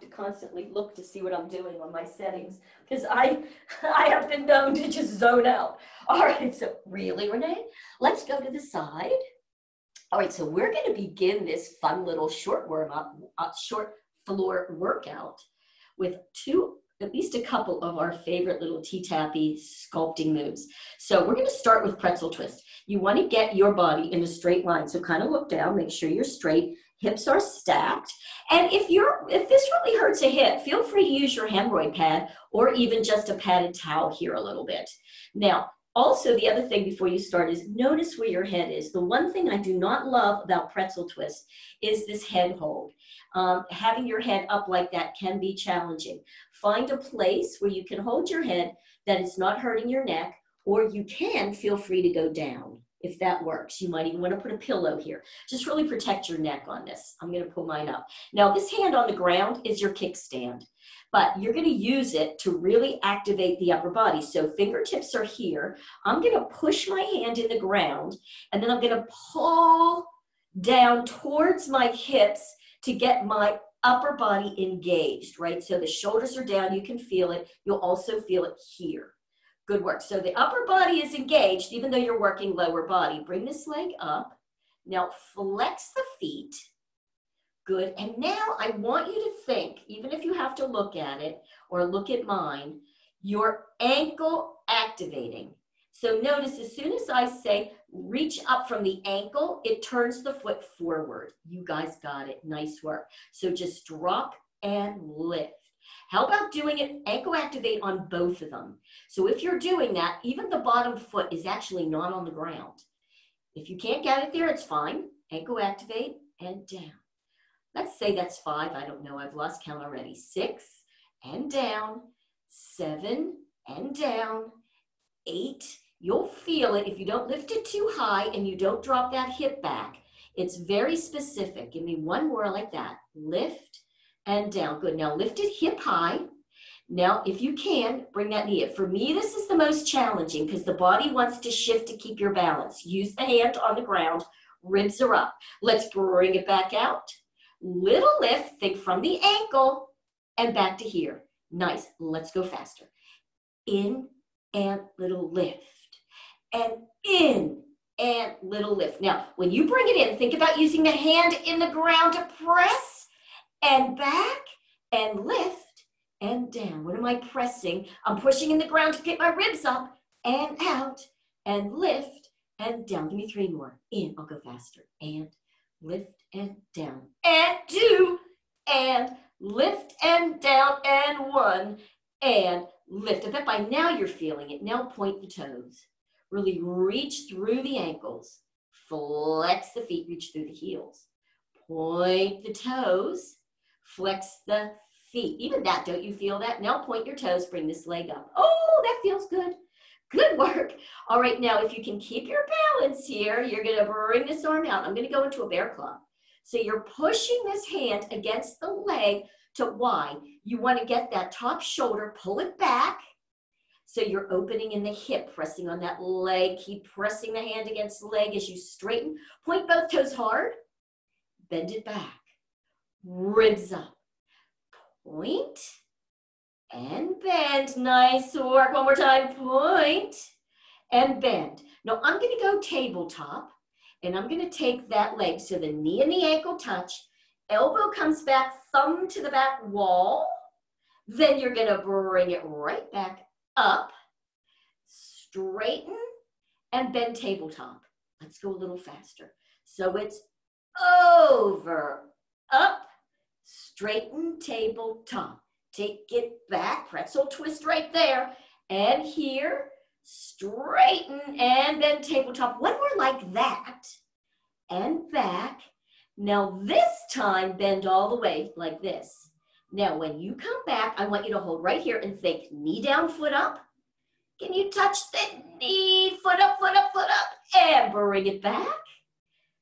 to constantly look to see what I'm doing on my settings because I have been known to just zone out. All right, so really, Renee, let's go to the side. All right, so we're going to begin this fun little short warm-up, short floor workout with at least a couple of our favorite little T-tappy sculpting moves. So we're going to start with pretzel twist. You want to get your body in a straight line. So kind of look down, make sure you're straight, hips are stacked. And if this really hurts a hip, feel free to use your hemorrhoid pad or even just a padded towel here a little bit. Now, also, the other thing before you start is notice where your head is. The one thing I do not love about pretzel twist is this head hold. Having your head up like that can be challenging. Find a place where you can hold your head that is not hurting your neck, or you can feel free to go down if that works. You might even want to put a pillow here. Just really protect your neck on this. I'm going to pull mine up. Now, this hand on the ground is your kickstand, but you're going to use it to really activate the upper body. So fingertips are here. I'm going to push my hand in the ground, and then I'm going to pull down towards my hips to get my upper body engaged, right? So the shoulders are down. You can feel it. You'll also feel it here. Good work. So the upper body is engaged, even though you're working lower body. Bring this leg up. Now flex the feet. Good. And now I want you to think, even if you have to look at it or look at mine, your ankle activating. So notice as soon as I say reach up from the ankle, it turns the foot forward. You guys got it. Nice work. So just drop and lift. How about doing it ankle activate on both of them? So if you're doing that, even the bottom foot is actually not on the ground. If you can't get it there, it's fine. Ankle activate and down. Let's say that's 5. I don't know. I've lost count already. 6 and down. 7 and down. 8. You'll feel it if you don't lift it too high and you don't drop that hip back. It's very specific. Give me one more like that. Lift and down. Good. Now lift it hip high. Now, if you can, bring that knee up. For me, this is the most challenging because the body wants to shift to keep your balance. Use the hand on the ground. Ribs are up. Let's bring it back out. Little lift. Think from the ankle and back to here. Nice. Let's go faster. In and little lift. And in and little lift. Now, when you bring it in, think about using the hand in the ground to press and back and lift and down. What am I pressing? I'm pushing in the ground to get my ribs up and out and lift and down. Give me 3 more. In, I'll go faster. And lift and down. And 2 and lift and down and 1 and lift. I bet by now you're feeling it. Now point the toes. Really reach through the ankles. Flex the feet, reach through the heels. Point the toes. Flex the feet. Even that, don't you feel that? Now point your toes, bring this leg up. Oh, that feels good. Good work. All right, now if you can keep your balance here, you're going to bring this arm out. I'm going to go into a bear claw. So you're pushing this hand against the leg to why? You want to get that top shoulder, pull it back. So you're opening in the hip, pressing on that leg. Keep pressing the hand against the leg as you straighten. Point both toes hard. Bend it back. Ribs up. Point and bend. Nice work. One more time. Point and bend. Now I'm going to go tabletop, and I'm going to take that leg. So the knee and the ankle touch. Elbow comes back, thumb to the back wall. Then you're going to bring it right back up, straighten, and bend tabletop. Let's go a little faster. So it's over, up, straighten, tabletop. Take it back, pretzel twist right there. And here, straighten, and bend tabletop. One more like that. And back. Now this time, bend all the way like this. Now, when you come back, I want you to hold right here and think knee down, foot up. Can you touch the knee, foot up, foot up, foot up, and bring it back?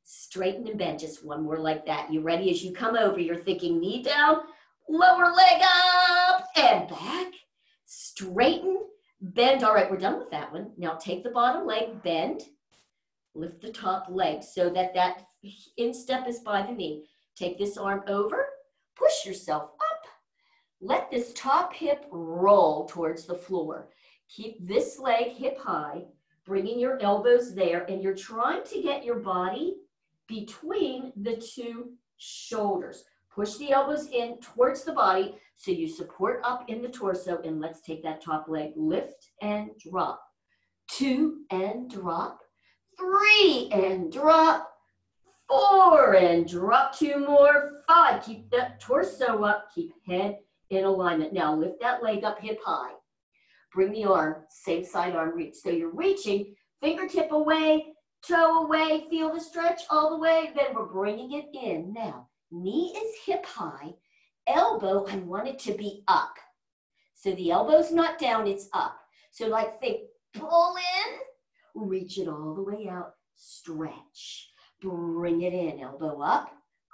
Straighten and bend, just one more like that. You ready? As you come over, you're thinking knee down, lower leg up, and back. Straighten, bend. All right, we're done with that one. Now take the bottom leg, bend, lift the top leg so that instep is by the knee. Take this arm over, push yourself up, Let this top hip roll towards the floor. Keep this leg hip high, bringing your elbows there, and you're trying to get your body between the two shoulders. Push the elbows in towards the body so you support up in the torso, and let's take that top leg. Lift and drop. 2 and drop. 3 and drop. 4 and drop. 2 more. 5. Keep that torso up. Keep head in alignment. Now lift that leg up hip high. Bring the arm, same side arm reach. So you're reaching, fingertip away, toe away, feel the stretch all the way. Then we're bringing it in. Now, knee is hip high. Elbow, I want it to be up. So the elbow's not down, it's up. So like think, pull in, reach it all the way out, stretch. Bring it in, elbow up,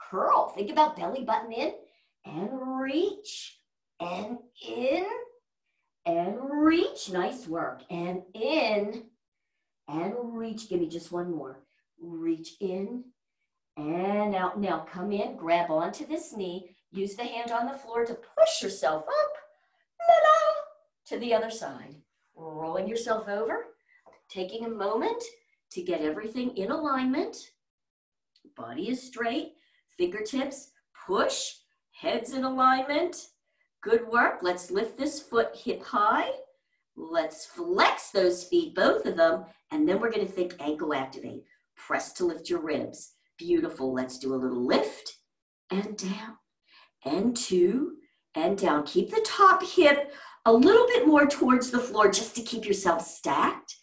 curl. Think about belly button in, and reach, and in, and reach. Nice work. And in, and reach. Give me just one more. Reach in, and out. Now come in, grab onto this knee. Use the hand on the floor to push yourself up, la-la, to the other side. Rolling yourself over, taking a moment to get everything in alignment. Body is straight, fingertips, push, head's in alignment. Good work. Let's lift this foot hip high. Let's flex those feet, both of them, and then we're going to think ankle activate. Press to lift your ribs. Beautiful. Let's do a little lift and down, and 2 and down. Keep the top hip a little bit more towards the floor just to keep yourself stacked,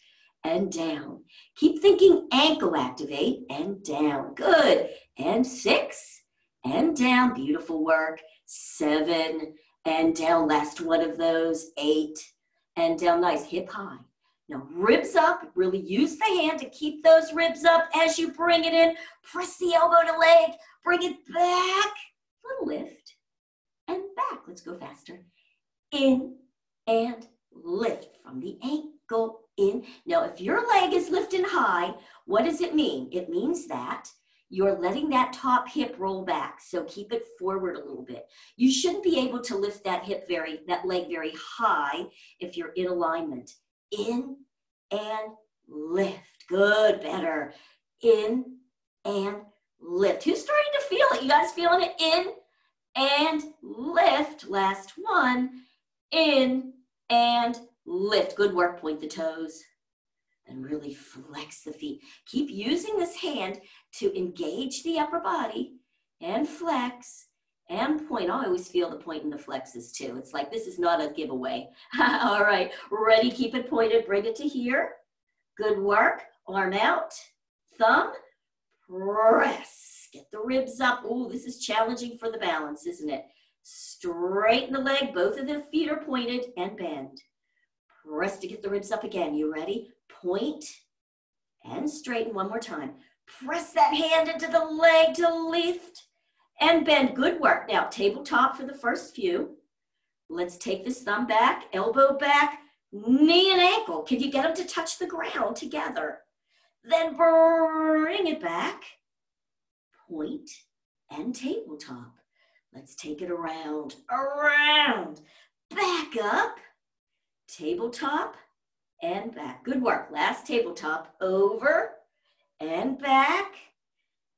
and down. Keep thinking ankle activate, and down. Good. And 6 and down. Beautiful work. 7 and down. Last one of those. 8 and down. Nice. Hip high. Now ribs up. Really use the hand to keep those ribs up as you bring it in. Press the elbow to leg. Bring it back. Little lift and back. Let's go faster. In and lift from the ankle in. Now, if your leg is lifting high, what does it mean? It means that you're letting that top hip roll back. So keep it forward a little bit. You shouldn't be able to lift that leg very high if you're in alignment. In and lift. Good, better. In and lift. Who's starting to feel it? You guys feeling it? In and lift. Last one. In and lift. Good work. Point the toes. And really flex the feet. Keep using this hand to engage the upper body and flex and point. I always feel the point in the flexes too. It's like this is not a giveaway. All right. Ready? Keep it pointed. Bring it to here. Good work. Arm out. Thumb. Press. Get the ribs up. Oh, this is challenging for the balance, isn't it? Straighten the leg. Both of the feet are pointed and bend. Press to get the ribs up again. You ready? Point and straighten one more time. Press that hand into the leg to lift and bend. Good work. Now, tabletop for the first few. Let's take this thumb back, elbow back, knee and ankle. Can you get them to touch the ground together? Then bring it back. Point and tabletop. Let's take it around, back up, tabletop, and back. Good work. Last tabletop. Over and back.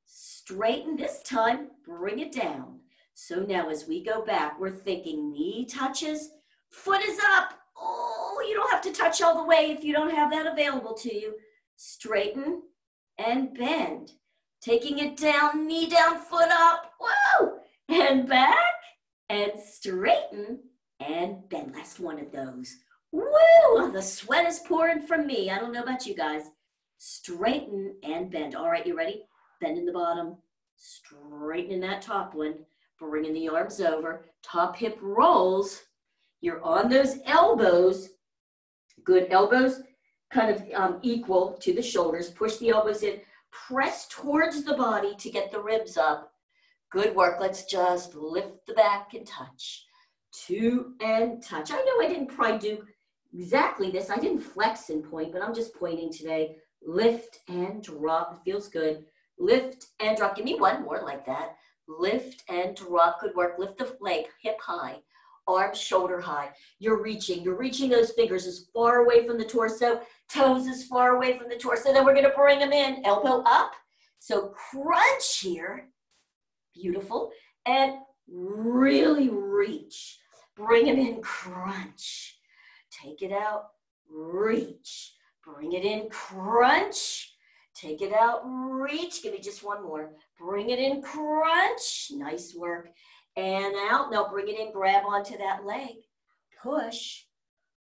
Straighten this time. Bring it down. So now as we go back, we're thinking knee touches, foot is up. Oh, you don't have to touch all the way if you don't have that available to you. Straighten and bend. Taking it down, knee down, foot up. Whoa! And back and straighten and bend. Last one of those. Woo! The sweat is pouring from me. I don't know about you guys. Straighten and bend. All right, you ready? Bend in the bottom. Straightening that top one. Bringing the arms over. Top hip rolls. You're on those elbows. Good. Elbows kind of equal to the shoulders. Push the elbows in. Press towards the body to get the ribs up. Good work. Let's just lift the back and touch. 2 and touch. I know I didn't probably do exactly this. I didn't flex and point, but I'm just pointing today. Lift and drop. It feels good. Lift and drop. Give me one more like that. Lift and drop. Good work. Lift the leg hip high. arms shoulder high. You're reaching those fingers as far away from the torso, toes as far away from the torso. Then we're gonna bring them in, elbow up. So crunch here, beautiful. And really reach. Bring them in, crunch. Take it out, reach. Bring it in, crunch. Take it out, reach. Give me just one more. Bring it in, crunch. Nice work. And out. Now bring it in, grab onto that leg. Push.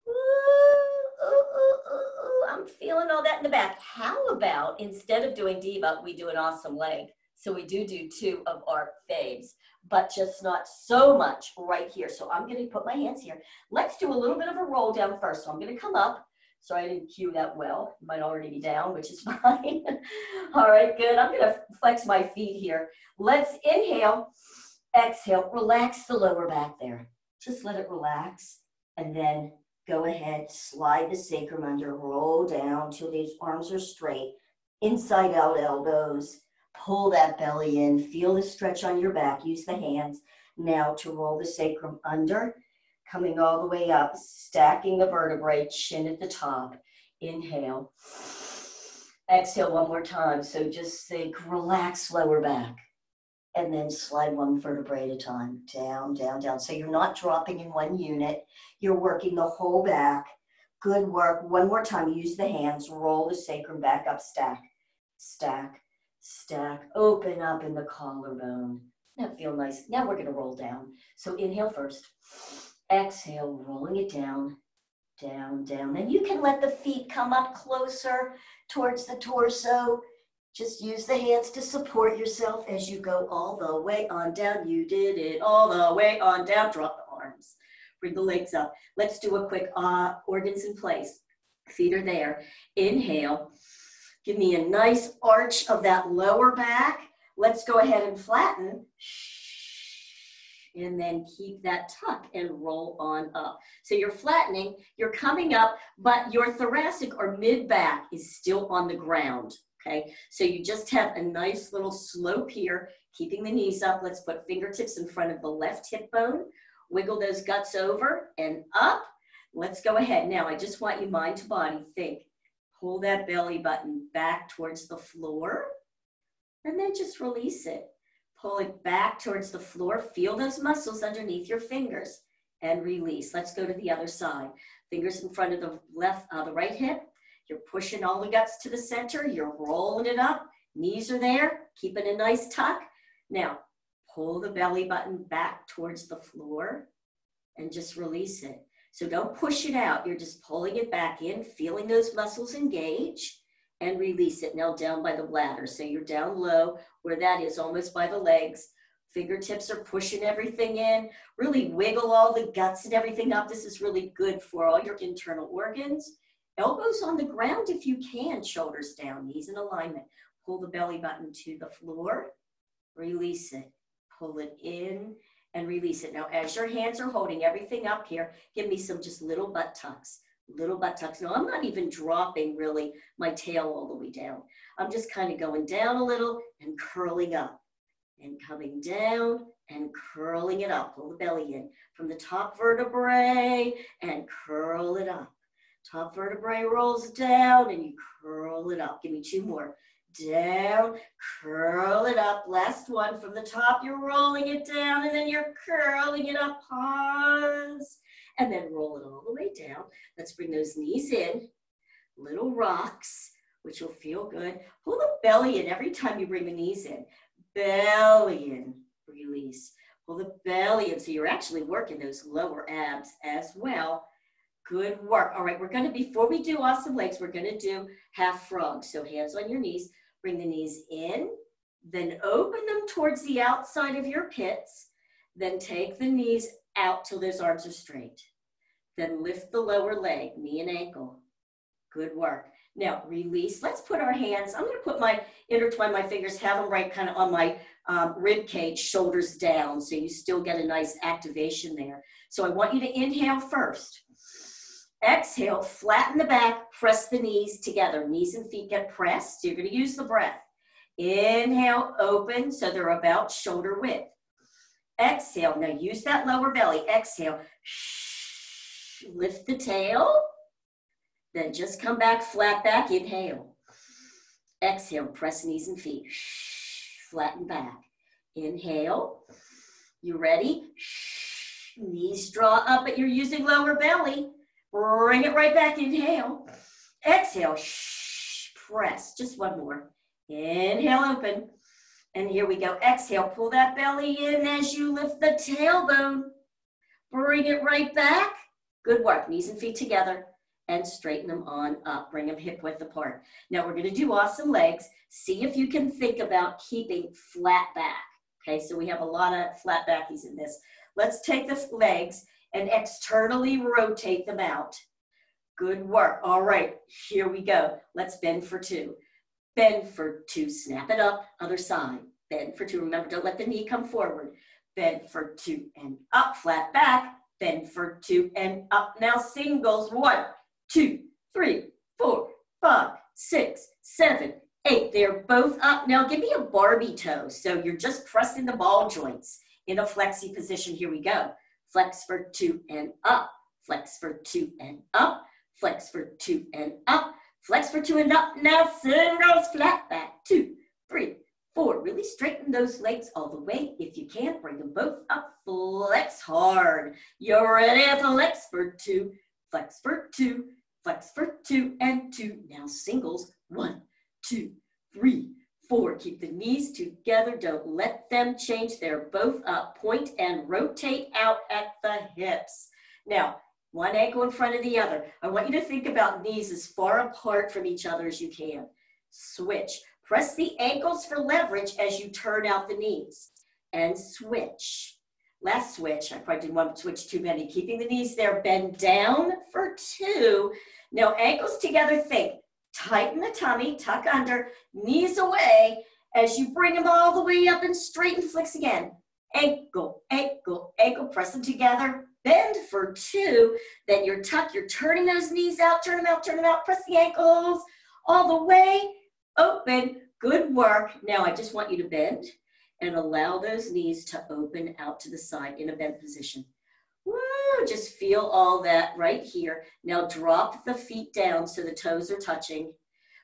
Ooh, ooh, ooh, ooh, ooh. I'm feeling all that in the back. How about instead of doing diva, we do an awesome leg? So we do 2 of our faves, but just not so much right here. So I'm gonna put my hands here. Let's do a little bit of a roll down first. So I'm gonna come up. Sorry, I didn't cue that well. It might already be down, which is fine. All right, good. I'm gonna flex my feet here. Let's inhale, exhale, relax the lower back there. Just let it relax. And then go ahead, slide the sacrum under, roll down till these arms are straight. Inside out elbows. Pull that belly in, feel the stretch on your back, use the hands now to roll the sacrum under, coming all the way up, stacking the vertebrae, chin at the top. Inhale, exhale one more time. So just think, relax lower back, and then slide one vertebrae at a time, down, down, down. So you're not dropping in one unit, you're working the whole back. Good work. One more time, use the hands, roll the sacrum back up, stack, stack, stack, open up in the collarbone. That feel nice. Now we're gonna roll down. So inhale first, exhale, rolling it down, down, down. Then you can let the feet come up closer towards the torso. Just use the hands to support yourself as you go all the way on down. You did it all the way on down. Drop the arms, bring the legs up. Let's do a quick organs in place. Feet are there. Inhale. Give me a nice arch of that lower back. Let's go ahead and flatten. And then keep that tuck and roll on up. So you're flattening, you're coming up, but your thoracic or mid-back is still on the ground, okay? So you just have a nice little slope here, keeping the knees up. Let's put fingertips in front of the left hip bone. Wiggle those guts over and up. Let's go ahead. Now, I just want you mind to body, think. Pull that belly button back towards the floor, and then just release it. Pull it back towards the floor. Feel those muscles underneath your fingers, and release. Let's go to the other side. Fingers in front of the the right hip. You're pushing all the guts to the center. You're rolling it up. Knees are there. Keeping a nice tuck. Now, pull the belly button back towards the floor, and just release it. So don't push it out. You're just pulling it back in, feeling those muscles engage, and release it. Now down by the bladder. So you're down low where that is, almost by the legs. Fingertips are pushing everything in. Really wiggle all the guts and everything up. This is really good for all your internal organs. Elbows on the ground if you can. Shoulders down, knees in alignment. Pull the belly button to the floor. Release it. Pull it in. And release it. Now, as your hands are holding everything up here, give me some just little butt tucks. Little butt tucks. Now, I'm not even dropping really my tail all the way down. I'm just kind of going down a little and curling up. And coming down and curling it up. Pull the belly in from the top vertebrae and curl it up. Top vertebrae rolls down and you curl it up. Give me 2 more. Down, curl it up. Last one from the top, you're rolling it down and then you're curling it up. Pause, and then roll it all the way down. Let's bring those knees in, little rocks, which will feel good. Pull the belly in every time you bring the knees in. Belly in, release. Pull the belly in, so you're actually working those lower abs as well. Good work. All right, we're gonna, before we do awesome legs, we're gonna do half frog. So hands on your knees, bring the knees in, then open them towards the outside of your pits, then take the knees out till those arms are straight. Then lift the lower leg, knee and ankle. Good work. Now release. Let's put our hands, I'm gonna intertwine my fingers, have them right kind of on my rib cage, shoulders down, so you still get a nice activation there. So I want you to inhale first. Exhale, flatten the back, press the knees together. Knees and feet get pressed. So you're going to use the breath. Inhale, open, so they're about shoulder width. Exhale. Now use that lower belly. Exhale. Lift the tail. Then just come back, flat back. Inhale. Exhale. Press knees and feet. Flatten back. Inhale. You ready? Knees draw up, but you're using lower belly. Bring it right back. Inhale. Exhale. Press. Just one more. Inhale, open. And here we go. Exhale. Pull that belly in as you lift the tailbone. Bring it right back. Good work. Knees and feet together. And straighten them on up. Bring them hip width apart. Now we're going to do awesome legs. See if you can think about keeping flat back. Okay, so we have a lot of flat backies in this. Let's take the legs and externally rotate them out. Good work. All right, here we go. Let's bend for two. Bend for two. Snap it up. Other side. Bend for two. Remember, don't let the knee come forward. Bend for two and up. Flat back. Bend for two and up. Now singles. 1, 2, 3, 4, 5, 6, 7, 8. They're both up. Now give me a Barbie toe. So you're just pressing the ball joints in a flexi position. Here we go. Flex for two and up. Flex for two and up. Flex for two and up. Flex for two and up. Now singles, flat back. 2, 3, 4. Really straighten those legs all the way. If you can't, bring them both up. Flex hard. You're ready. Flex for two. Flex for two. Flex for two and two. Now singles. 1, 2, 3, 4. Keep the knees together. Don't let them change. They're both up. Point and rotate out at the hips. Now, one ankle in front of the other. I want you to think about knees as far apart from each other as you can. Switch. Press the ankles for leverage as you turn out the knees. And switch. Last switch. I probably didn't want to switch too many. Keeping the knees there. Bend down for 2. Now, ankles together. Think. Tighten the tummy. Tuck under. Knees away. As you bring them all the way up and straighten. Flex again. Ankle, ankle, ankle. Press them together. Bend for 2, then you're tucked, you're turning those knees out, turn them out, turn them out, press the ankles all the way, open, good work. Now I just want you to bend and allow those knees to open out to the side in a bent position. Woo, just feel all that right here. Now drop the feet down so the toes are touching,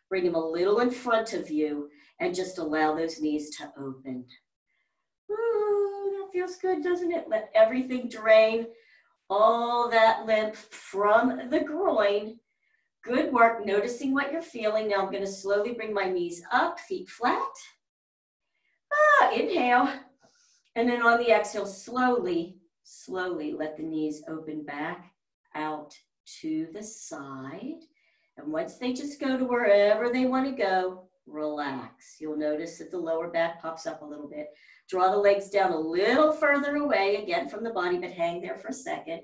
bring them a little in front of you and just allow those knees to open. Woo, that feels good, doesn't it? Let everything drain. All that lymph from the groin. Good work, noticing what you're feeling. Now I'm going to slowly bring my knees up, feet flat. Inhale. And then on the exhale, slowly, slowly let the knees open back out to the side. And once they just go to wherever they want to go, relax. You'll notice that the lower back pops up a little bit. Draw the legs down a little further away, again from the body, but hang there for a second,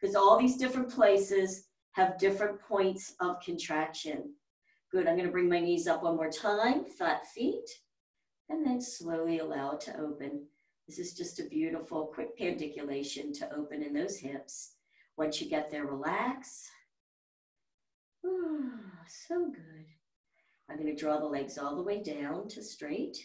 because all these different places have different points of contraction. Good, I'm going to bring my knees up one more time, flat feet, and then slowly allow it to open. This is just a beautiful, quick pandiculation to open in those hips. Once you get there, relax. So good. I'm going to draw the legs all the way down to straight.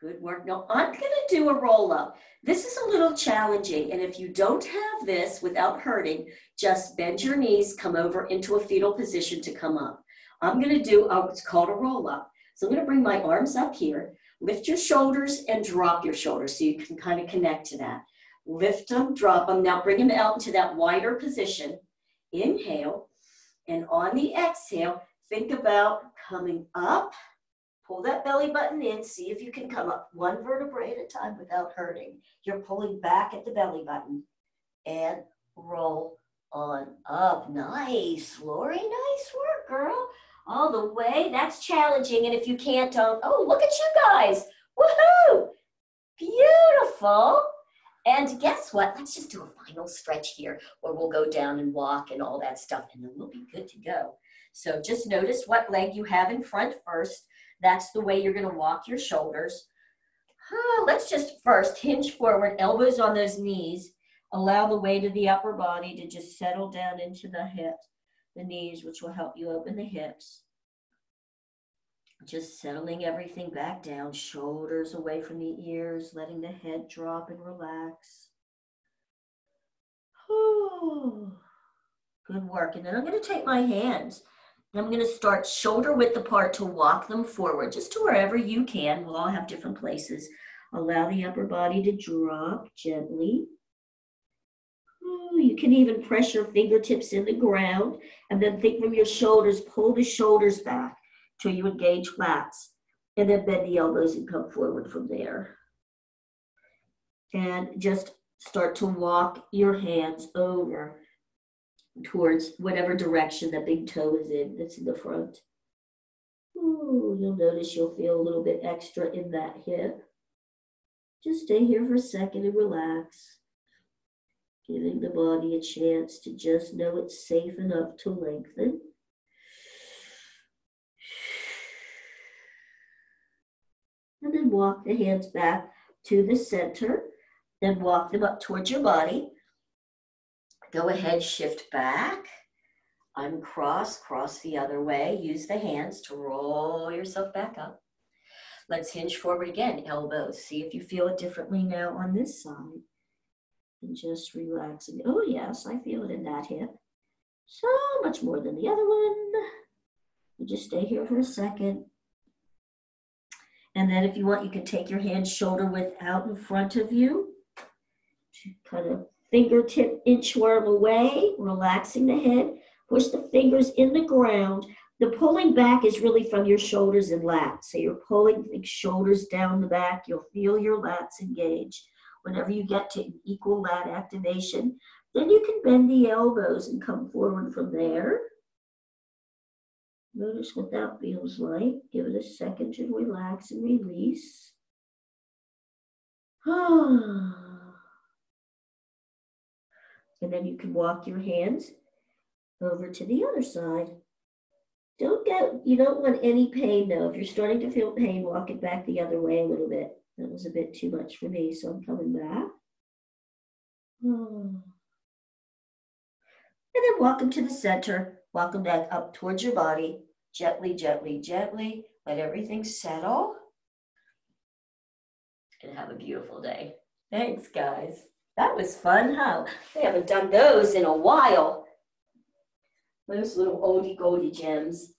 Good work. Now I'm going to do a roll up. This is a little challenging, and if you don't have this without hurting, just bend your knees, come over into a fetal position to come up. I'm going to do what's called a roll up. So I'm going to bring my arms up here, lift your shoulders and drop your shoulders so you can kind of connect to that. Lift them, drop them. Now bring them out into that wider position. Inhale, and on the exhale, think about coming up. Pull that belly button in. See if you can come up one vertebrae at a time without hurting. You're pulling back at the belly button. And roll on up. Nice, Lori. Nice work, girl. All the way. That's challenging. And if you can't, oh, look at you guys. Woohoo! Beautiful. And guess what? Let's just do a final stretch here where we'll go down and walk and all that stuff. And then we'll be good to go. So just notice what leg you have in front first. That's the way you're going to walk your shoulders. Let's just first hinge forward, elbows on those knees. Allow the weight of the upper body to just settle down into the hips, the knees, which will help you open the hips. Just settling everything back down, shoulders away from the ears, letting the head drop and relax. Good work. And then I'm going to take my hands. I'm going to start shoulder width apart to walk them forward, just to wherever you can. We'll all have different places. Allow the upper body to drop gently. You can even press your fingertips in the ground and then think from your shoulders, pull the shoulders back till you engage lats. And then bend the elbows and come forward from there. And just start to walk your hands over towards whatever direction the big toe is in, that's in the front. You'll notice you'll feel a little bit extra in that hip. Just stay here for a second and relax, giving the body a chance to just know it's safe enough to lengthen. And then walk the hands back to the center, then walk them up towards your body. Go ahead, shift back, uncross, cross the other way. Use the hands to roll yourself back up. Let's hinge forward again, elbows. See if you feel it differently now on this side. And just relax. Oh yes, I feel it in that hip. So much more than the other one. You just stay here for a second. And then if you want, you can take your hands shoulder width out in front of you. Kind of fingertip inchworm away, relaxing the head. Push the fingers in the ground. The pulling back is really from your shoulders and lats. So you're pulling the shoulders down the back. You'll feel your lats engage. Whenever you get to equal lat activation, then you can bend the elbows and come forward from there. Notice what that feels like. Give it a second to relax and release. And then you can walk your hands over to the other side. You don't want any pain though. If you're starting to feel pain, walk it back the other way a little bit. That was a bit too much for me, so I'm coming back. And then walk them to the center. Walk them back up towards your body. Gently, gently, gently. Let everything settle. And have a beautiful day. Thanks, guys. That was fun, huh? We haven't done those in a while. Those little oldie goldie gems.